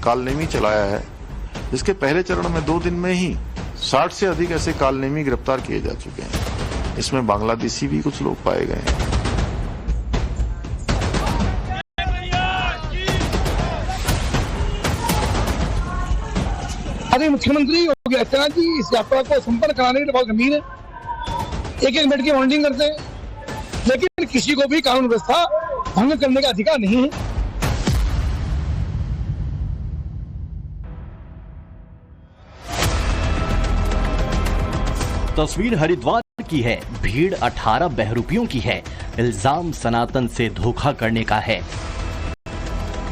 कालनेमी चलाया है, जिसके पहले चरण में 2 दिन में ही 60 से अधिक ऐसे कालनेमी गिरफ्तार किए जा चुके हैं। इसमें बांग्लादेशी भी कुछ लोग पाए गए हैं। मुख्यमंत्री योगी आदित्यनाथ जी इस यात्रा को संपन्न कराने के लिए बहुत गंभीर है। एक मिनट की मॉनिटरिंग करते हैं, लेकिन किसी को भी कानून व्यवस्था भंग करने का अधिकार नहीं है। तस्वीर हरिद्वार की है। भीड़ 18 बहरूपियों की है। इल्जाम सनातन से धोखा करने का है।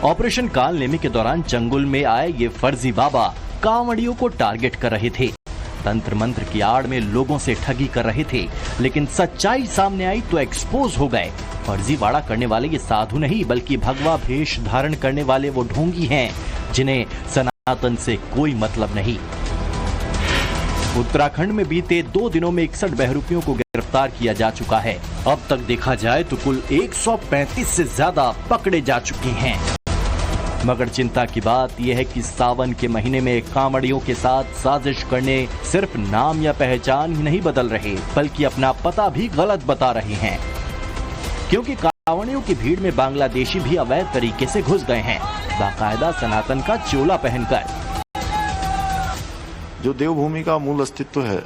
ऑपरेशन कालनेमी के दौरान चंगुल में आए ये फर्जी बाबा कांवड़ियों को टारगेट कर रहे थे। तंत्र मंत्र की आड़ में लोगों से ठगी कर रहे थे, लेकिन सच्चाई सामने आई तो एक्सपोज हो गए। फर्जीवाड़ा करने वाले ये साधु नहीं, बल्कि भगवा भेष धारण करने वाले वो ढोंगी हैं जिन्हें सनातन से कोई मतलब नहीं। उत्तराखंड में बीते 2 दिनों में 61 बहरूपियों को गिरफ्तार किया जा चुका है। अब तक देखा जाए तो कुल 135 से ज्यादा पकड़े जा चुके हैं। मगर चिंता की बात यह है कि सावन के महीने में कांवड़ियों के साथ साजिश करने सिर्फ नाम या पहचान ही नहीं बदल रहे, बल्कि अपना पता भी गलत बता रहे हैं। क्योंकि कांवड़ियों की भीड़ में बांग्लादेशी भी अवैध तरीके से घुस गए हैं, बाकायदा सनातन का चोला पहनकर। जो देवभूमि का मूल अस्तित्व है,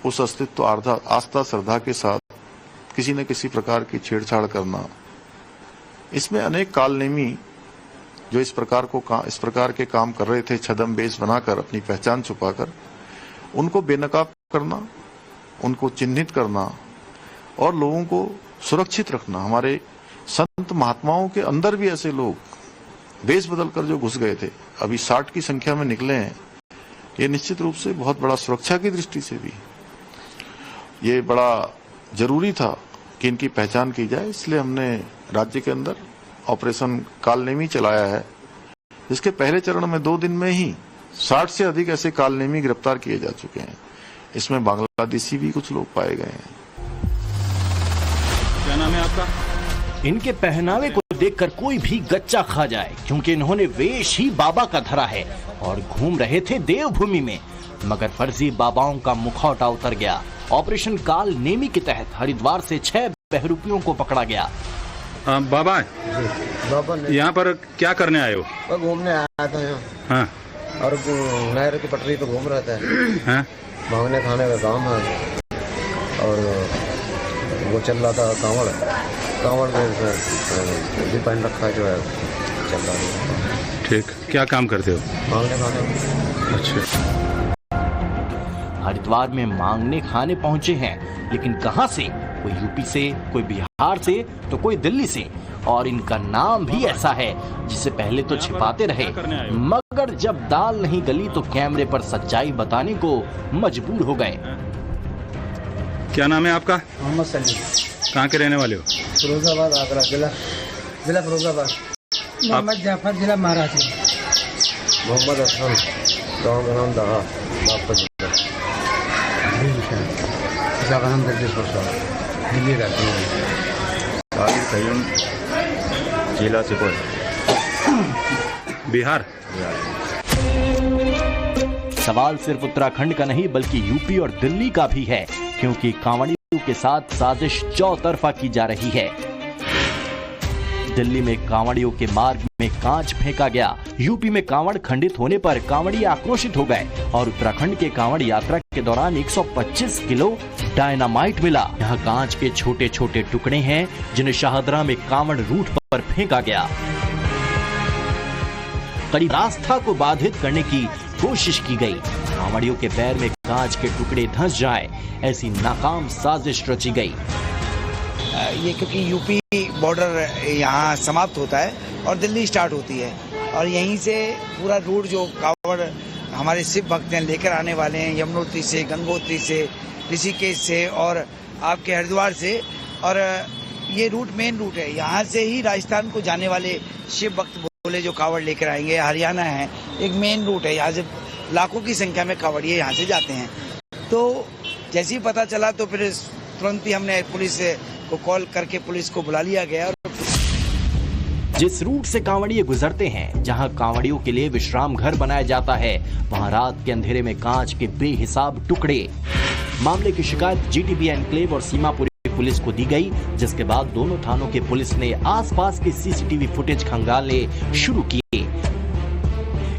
उस अस्तित्व आस्था श्रद्धा के साथ किसी न किसी प्रकार की छेड़छाड़ करना, इसमें अनेक कालनेमी जो इस प्रकार के काम कर रहे थे, छद्म वेश बनाकर अपनी पहचान छुपाकर, उनको बेनकाब करना, उनको चिन्हित करना और लोगों को सुरक्षित रखना। हमारे संत महात्माओं के अंदर भी ऐसे लोग वेश बदलकर जो घुस गए थे, अभी 60 की संख्या में निकले हैं। ये निश्चित रूप से बहुत बड़ा सुरक्षा की दृष्टि से भी ये बड़ा जरूरी था कि इनकी पहचान की जाए। इसलिए हमने राज्य के अंदर ऑपरेशन कालनेमी चलाया है, जिसके पहले चरण में 2 दिन में ही 60 से अधिक ऐसे कालनेमी गिरफ्तार किए जा चुके हैं। इसमें बांग्लादेशी भी कुछ लोग पाए गए हैं। क्या नाम है आपका? इनके पहनावे को देखकर कोई भी गच्चा खा जाए, क्योंकि इन्होंने वेश ही बाबा का धरा है और घूम रहे थे देवभूमि में। मगर फर्जी बाबाओं का मुखौटा उतर गया। ऑपरेशन कालनेमी के तहत हरिद्वार से 6 बहरूपियों को पकड़ा गया। बाबा यहाँ पर क्या करने आए हो? घूमने आया था यहाँ। हाँ। और नहर की पटरी पे घूम रहा था। हाँ। भागने खाने का काम है। और वो चल रहा था कांवड़ में पहन रखा जो है, चल रहा है। ठीक, क्या काम करते हो? भागने खाने। अच्छा। हरिद्वार में मांगने खाने पहुंचे हैं, लेकिन कहां से? कोई यूपी से, कोई बिहार से, तो कोई दिल्ली से। और इनका नाम भी ऐसा है जिसे पहले तो छिपाते रहे, मगर जब दाल नहीं गली तो कैमरे पर सच्चाई बताने को मजबूर हो गए। क्या नाम है आपका? मोहम्मद सलीम। कहाँ के रहने वाले हो? फिरोजाबाद, आगरा जिला फिरोजाबाद। मोहम्मद जाफर, जिला महाराष्ट्र। मोहम्मद असलम, गाँव का नाम दहा, दिल्ली रहते हैं। जिला सुपौल, बिहार। सवाल सिर्फ उत्तराखंड का नहीं, बल्कि यूपी और दिल्ली का भी है, क्योंकि कांवड़ियों के साथ साजिश चौतरफा की जा रही है। दिल्ली में कांवड़ियों के मार्ग में कांच फेंका गया। यूपी में कांवड़ खंडित होने पर कांवड़ी आक्रोशित हो गए और उत्तराखंड के कांवड़ यात्रा के दौरान 125 किलो डायनामाइट मिला। यहाँ कांच के छोटे छोटे टुकड़े हैं जिन्हें शाहदरा में कांवड़ रूट पर फेंका गया। करीब आस्था को बाधित करने की कोशिश की गई। कांवड़ियों के पैर में कांच के टुकड़े धंस जाए, ऐसी नाकाम साजिश रची गई। ये क्योंकि यूपी बॉर्डर यहाँ समाप्त होता है और दिल्ली स्टार्ट होती है, और यहीं से पूरा रूट जो कांवड़ हमारे शिव भक्त हैं लेकर आने वाले हैं, यमुनोत्री से, गंगोत्री से, ऋषिकेश से और आपके हरिद्वार से। और ये रूट मेन रूट है, यहाँ से ही राजस्थान को जाने वाले शिव भक्त बोले जो कांवड़ लेकर आएंगे। हरियाणा है, एक मेन रूट है, यहाँ से लाखों की संख्या में कांवड़िए यहाँ से जाते हैं। तो जैसे ही पता चला तो फिर तुरंत ही हमने पुलिस को कॉल करके पुलिस को बुला लिया गया। जिस रूट से कांवड़िए गुजरते हैं, जहां कांवड़ियों के लिए विश्राम घर बनाया जाता है, वहां रात के अंधेरे में कांच के बेहिसाब टुकड़े। मामले की शिकायत जीटीबी एनक्लेव और सीमापुरी पुलिस को दी गई, जिसके बाद दोनों थानों के पुलिस ने आसपास के सीसीटीवी फुटेज खंगालने शुरू किए।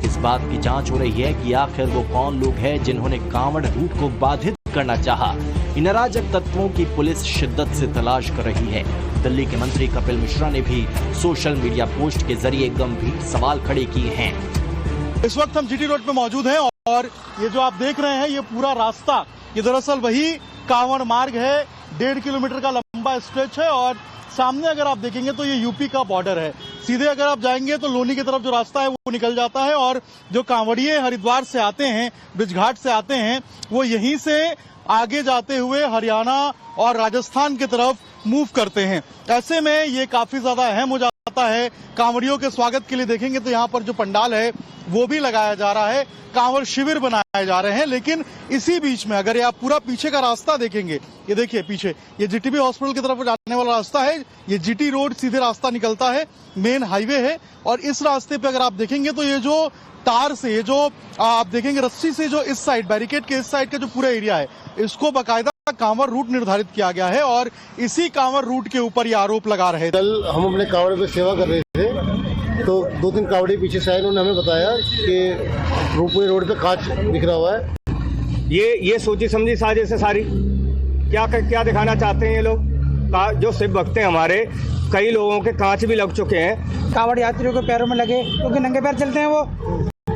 इस बात की जांच हो रही है कि आखिर वो कौन लोग हैं जिन्होंने कांवड़ रूट को बाधित करना चाहा। इन अराजक तत्वों की पुलिस शिद्दत से तलाश कर रही है। दिल्ली के मंत्री कपिल मिश्रा ने भी सोशल मीडिया पोस्ट के जरिए गंभीर सवाल खड़े किए हैं। इस वक्त हम जीटी रोड पे मौजूद हैं और ये जो आप देख रहे हैं ये पूरा रास्ता ये दरअसल वही कांवड़ मार्ग है। 1.5 किलोमीटर का लंबा स्ट्रेच है और सामने अगर आप देखेंगे तो ये यूपी का बॉर्डर है। सीधे अगर आप जाएंगे तो लोनी की तरफ जो रास्ता है वो निकल जाता है और जो कांवड़िए हरिद्वार से आते हैं, ब्रिजघाट से आते हैं, वो यहीं से आगे जाते हुए हरियाणा और राजस्थान की तरफ मूव करते हैं। ऐसे में ये काफी ज्यादा अहम हो जाता है। कांवड़ियों के स्वागत के लिए देखेंगे तो यहाँ पर जो पंडाल है वो भी लगाया जा रहा है, कांवड़ शिविर बनाए जा रहे हैं। लेकिन इसी बीच में अगर आप पूरा पीछे का रास्ता देखेंगे, ये देखिए पीछे ये जीटीबी हॉस्पिटल की तरफ जाने वाला रास्ता है। ये जीटी रोड सीधे रास्ता निकलता है, मेन हाईवे है और इस रास्ते पे अगर आप देखेंगे तो ये जो तार से, ये जो आप देखेंगे रस्सी से जो इस साइड बैरिकेड के इस साइड का जो पूरा एरिया है, इसको बाकायदा कांवड़ रूट निर्धारित किया गया है और इसी कांवड़ रूट के ऊपर ये आरोप लगा रहे थे। कल हम अपने कांवड़ पे सेवा कर रहे थे तो 2-3 कांवड़ी पीछे से आए, उन्होंने हमें बताया कि रूपपुरी रोड पे कांच बिखरा हुआ है। ये सोची समझी साजिश है सारी। क्या दिखाना चाहते हैं ये लोग? जो शिव भक्त हैं हमारे, कई लोगों के कांच भी लग चुके हैं। कांवड़ यात्रियों के पैरों में लगे क्योंकि नंगे पैर चलते हैं वो,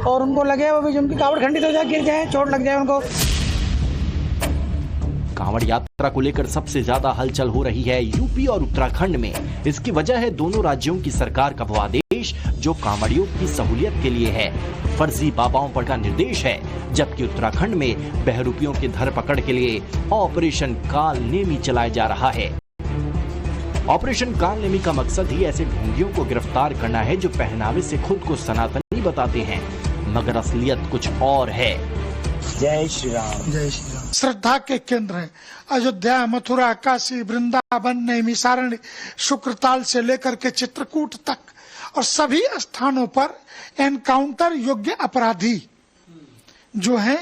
और उनको लगे वो भी उनकी कांवड़ खंडित हो जाए, गिर जाए, चोट लग जाए उनको। कांवड़ यात्रा को लेकर सबसे ज्यादा हलचल हो रही है यूपी और उत्तराखंड में। इसकी वजह है दोनों राज्यों की सरकार का वो आदेश जो कांवड़ियों की सहूलियत के लिए है। फर्जी बाबाओं पर का निर्देश है, जबकि उत्तराखंड में बहरूपियों की धरपकड़ के लिए ऑपरेशन कालनेमी चलाया जा रहा है। ऑपरेशन कालनेमी का मकसद ही ऐसे ढोंगियों को गिरफ्तार करना है जो पहनावे से खुद को सनातनी बताते हैं, मगर असलियत कुछ और है। जय श्री राम। जय श्री राम। श्रद्धा के केंद्र हैं अयोध्या, मथुरा, काशी, वृंदावन, नैमिषारण्य, शुक्रताल से लेकर के चित्रकूट तक, और सभी स्थानों पर एनकाउंटर योग्य अपराधी जो हैं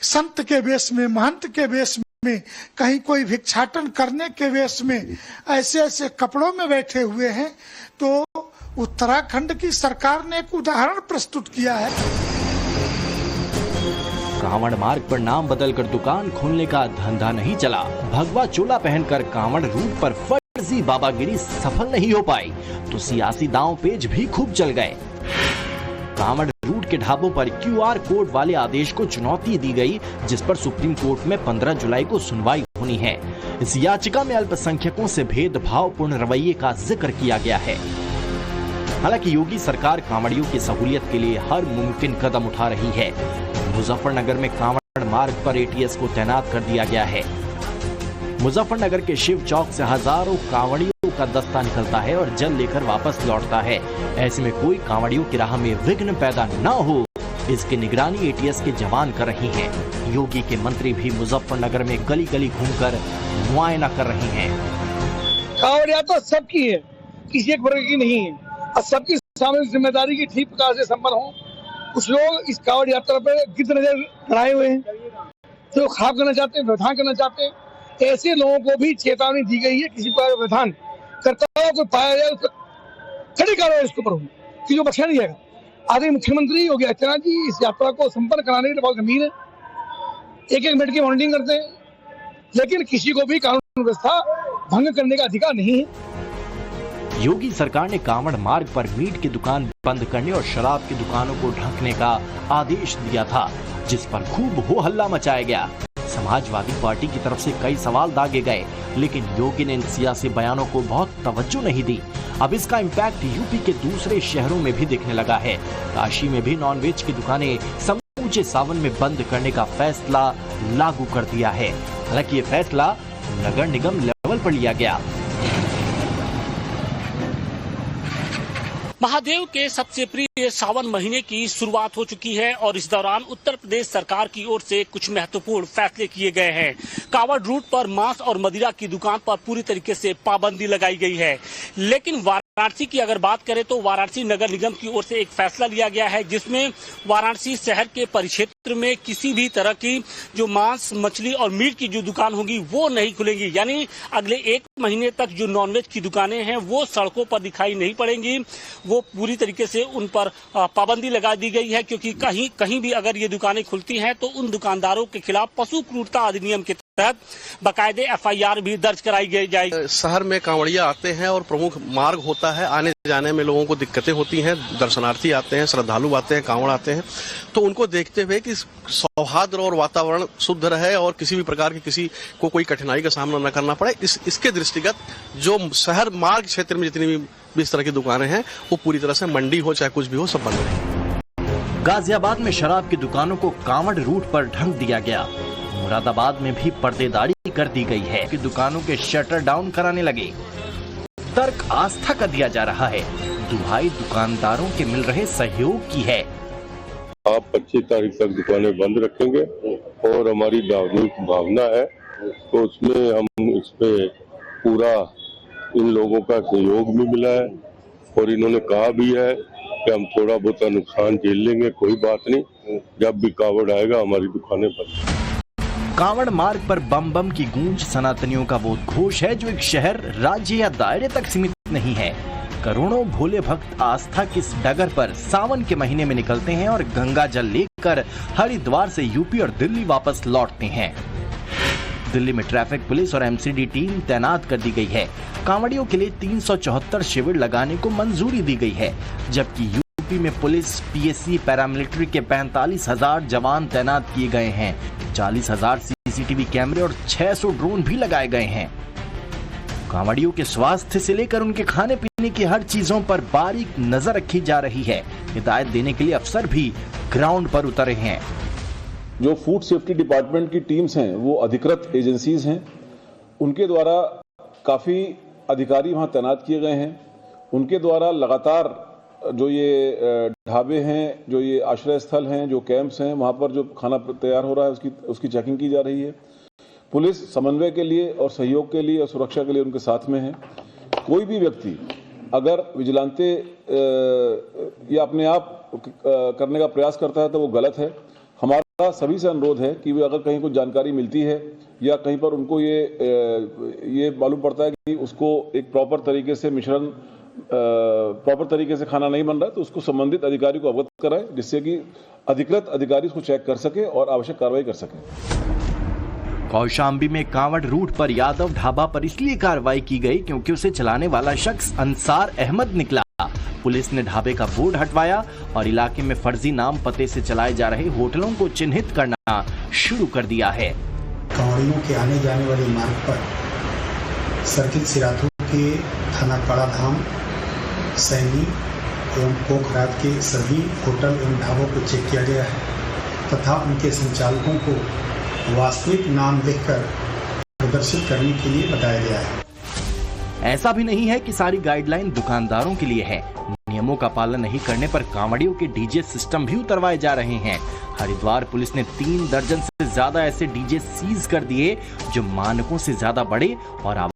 संत के वेश में, महंत के वेश में, कहीं कोई भिक्षाटन करने के वेश में, ऐसे ऐसे कपड़ों में बैठे हुए हैं। तो उत्तराखंड की सरकार ने एक उदाहरण प्रस्तुत किया है। कांवड़ मार्ग पर नाम बदलकर दुकान खोलने का धंधा नहीं चला। भगवा चोला पहनकर कांवड़ रूट पर फर्जी बाबागिरी सफल नहीं हो पाई तो सियासी दांव पेच भी खूब चल गए। कांवड़ रूट के ढाबों पर QR कोड वाले आदेश को चुनौती दी गई, जिस पर सुप्रीम कोर्ट में 15 जुलाई को सुनवाई होनी है। इस याचिका में अल्पसंख्यकों से भेदभावपूर्ण रवैये का जिक्र किया गया है। हालांकि योगी सरकार कांवड़ियों की सहूलियत के लिए हर मुमकिन कदम उठा रही है। मुजफ्फरनगर में कांवड़ मार्ग पर ATS को तैनात कर दिया गया है। मुजफ्फरनगर के शिव चौक से हजारों कांवड़ियों का दस्ता निकलता है और जल लेकर वापस लौटता है। ऐसे में कोई कांवड़ियों की राह में विघ्न पैदा न हो, इसकी निगरानी ATS के जवान कर रहे हैं। योगी के मंत्री भी मुजफ्फरनगर में गली गली घूमकर मुआयना कर रहे हैं। कांवड़ यात्रा सबकी है, किसी एक वर्ग की नहीं है और सबकी सामूहिक जिम्मेदारी की ठीक प्रकार से संपन्न हो। कुछ लोग इस कांवड़ यात्रा पर गिद्ध नजर गड़ाए हुए हैं, जो खराब करना चाहते हैं, व्यवधान करना चाहते हैं। ऐसे लोगों को भी चेतावनी दी गई है, किसी प्रकार का व्यवधान करता हुआ कोई पाया जाए उसको कड़ी कार्रवाई उसके ऊपर होगी, कि जो बख्शा नहीं जाएगा। आदरणीय मुख्यमंत्री योगी आदित्यनाथ जी इस यात्रा को संपन्न कराने के लिए बहुत गंभीर है। 1-1 मिनट की मॉनिटरिंग करते हैं, लेकिन किसी को भी कानून व्यवस्था भंग करने का अधिकार नहीं है। योगी सरकार ने कांवड़ मार्ग पर मीट की दुकान बंद करने और शराब की दुकानों को ढकने का आदेश दिया था, जिस पर खूब हो हल्ला मचाया गया। समाजवादी पार्टी की तरफ से कई सवाल दागे गए, लेकिन योगी ने इन सियासी बयानों को बहुत तवज्जो नहीं दी। अब इसका इम्पैक्ट यूपी के दूसरे शहरों में भी दिखने लगा है। काशी में भी नॉनवेज की दुकानें समूचे सावन में बंद करने का फैसला लागू कर दिया है। हालांकि ये फैसला नगर निगम लेवल पर लिया गया। महादेव के सबसे प्रिय सावन महीने की शुरुआत हो चुकी है और इस दौरान उत्तर प्रदेश सरकार की ओर से कुछ महत्वपूर्ण फैसले किए गए हैं। कांवड़ रूट पर मांस और मदिरा की दुकान पर पूरी तरीके से पाबंदी लगाई गई है, लेकिन वाराणसी की अगर बात करें तो वाराणसी नगर निगम की ओर से एक फैसला लिया गया है जिसमें वाराणसी शहर के परिक्षेत्र में किसी भी तरह की जो मांस, मछली और मीट की जो दुकान होगी वो नहीं खुलेंगी। यानी अगले 1 महीने तक जो नॉनवेज की दुकानें हैं वो सड़कों पर दिखाई नहीं पड़ेंगी। वो पूरी तरीके से उन पर पाबंदी लगा दी गई है, क्योंकि कहीं भी अगर ये दुकानें खुलती हैं तो उन दुकानदारों के खिलाफ पशु क्रूरता अधिनियम के तहत बाकायदे FIR भी दर्ज कराई जाएगी। शहर में कांवड़िया आते हैं और प्रमुख मार्ग होता है, आने जाने में लोगों को दिक्कतें होती हैं। दर्शनार्थी आते हैं, श्रद्धालु आते हैं, कांवड़ आते हैं, तो उनको देखते हुए कि सौहार्द और वातावरण शुद्ध रहे और किसी भी प्रकार की किसी को कोई कठिनाई का सामना न करना पड़े, इसके दृष्टिगत जो शहर मार्ग क्षेत्र में जितनी भी इस तरह की दुकानें हैं वो पूरी तरह से मंडी हो चाहे कुछ भी हो सब बंद रहे। गाजियाबाद में शराब की दुकानों को कांवड़ रूट पर ढंक दिया गया। मुरादाबाद में भी पर्देदारी कर दी गई है कि दुकानों के शटर डाउन कराने लगे। तर्क आस्था का दिया जा रहा है, दुहाई दुकानदारों के मिल रहे सहयोग की है। आप 25 तारीख तक दुकानें बंद रखेंगे और हमारी धार्मिक भावना है तो उसमें हम इस पे पूरा इन लोगों का सहयोग भी मिला है और इन्होंने कहा भी है कि हम थोड़ा बहुत नुकसान झेल लेंगे, कोई बात नहीं, जब भी कावड़ आएगा हमारी दुकानें बंद। कांवड़ मार्ग पर बम बम की गूंज सनातनियों का वो घोष है जो एक शहर, राज्य या दायरे तक सीमित नहीं है। करोड़ों भोले भक्त आस्था की इस डगर पर सावन के महीने में निकलते हैं और गंगा जल लेकर हरिद्वार से यूपी और दिल्ली वापस लौटते हैं। दिल्ली में ट्रैफिक पुलिस और MCD टीम तैनात कर दी गई है। कांवड़ियों के लिए 374 शिविर लगाने को मंजूरी दी गई है, जबकि यूपी में पुलिस, PSC, पैरामिलिट्री के 45,000 जवान तैनात किए गए हैं। 40,000 CCTV कैमरे और 600 ड्रोन भी लगाए गए हैं। कांवड़ियों के स्वास्थ्य से लेकर उनके खाने पीने की हर चीजों पर बारीक नजर रखी जा रही है। हिदायत देने के लिए अफसर भी ग्राउंड पर उतरे हैं। जो फूड सेफ्टी डिपार्टमेंट की टीम्स हैं वो अधिकृत एजेंसीज हैं, उनके द्वारा काफ़ी अधिकारी वहां तैनात किए गए हैं। उनके द्वारा लगातार जो ये ढाबे हैं, जो ये आश्रय स्थल हैं, जो कैंप्स हैं, वहां पर जो खाना तैयार हो रहा है उसकी चेकिंग की जा रही है। पुलिस समन्वय के लिए और सहयोग के लिए और सुरक्षा के लिए उनके साथ में है। कोई भी व्यक्ति अगर विजिलेंटे या अपने आप करने का प्रयास करता है तो वो गलत है। हमारा सभी से अनुरोध है कि वे अगर कहीं कुछ जानकारी मिलती है या कहीं पर उनको ये मालूम पड़ता है कि उसको एक प्रॉपर तरीके से मिश्रण, प्रॉपर तरीके से खाना नहीं बन रहा है तो उसको संबंधित अधिकारी को अवगत कराए, जिससे कि अधिकृत अधिकारी उसको चेक कर सके और आवश्यक कार्रवाई कर सके। कौशाम्बी में कांवड़ रूट पर यादव ढाबा पर इसलिए कार्रवाई की गई क्योंकि उसे चलाने वाला शख्स अंसार अहमद निकला। पुलिस ने ढाबे का बोर्ड हटवाया और इलाके में फर्जी नाम पते से चलाए जा रहे होटलों को चिन्हित करना शुरू कर दिया है। कांवड़ियों के आने जाने वाले मार्ग पर सर्किल सिराथू के थाना कड़ाधाम, सैनी एवं पोखराज के सभी होटल एवं ढाबों को चेक किया गया है तथा उनके संचालकों को वास्तविक नाम देखकर प्रदर्शित करने के लिए बताया गया है। ऐसा भी नहीं है कि सारी गाइडलाइन दुकानदारों के लिए है। नियमों का पालन नहीं करने पर कांवड़ियों के DJ सिस्टम भी उतरवाए जा रहे हैं। हरिद्वार पुलिस ने 3 दर्जन से ज्यादा ऐसे DJ सीज कर दिए जो मानकों से ज्यादा बड़े और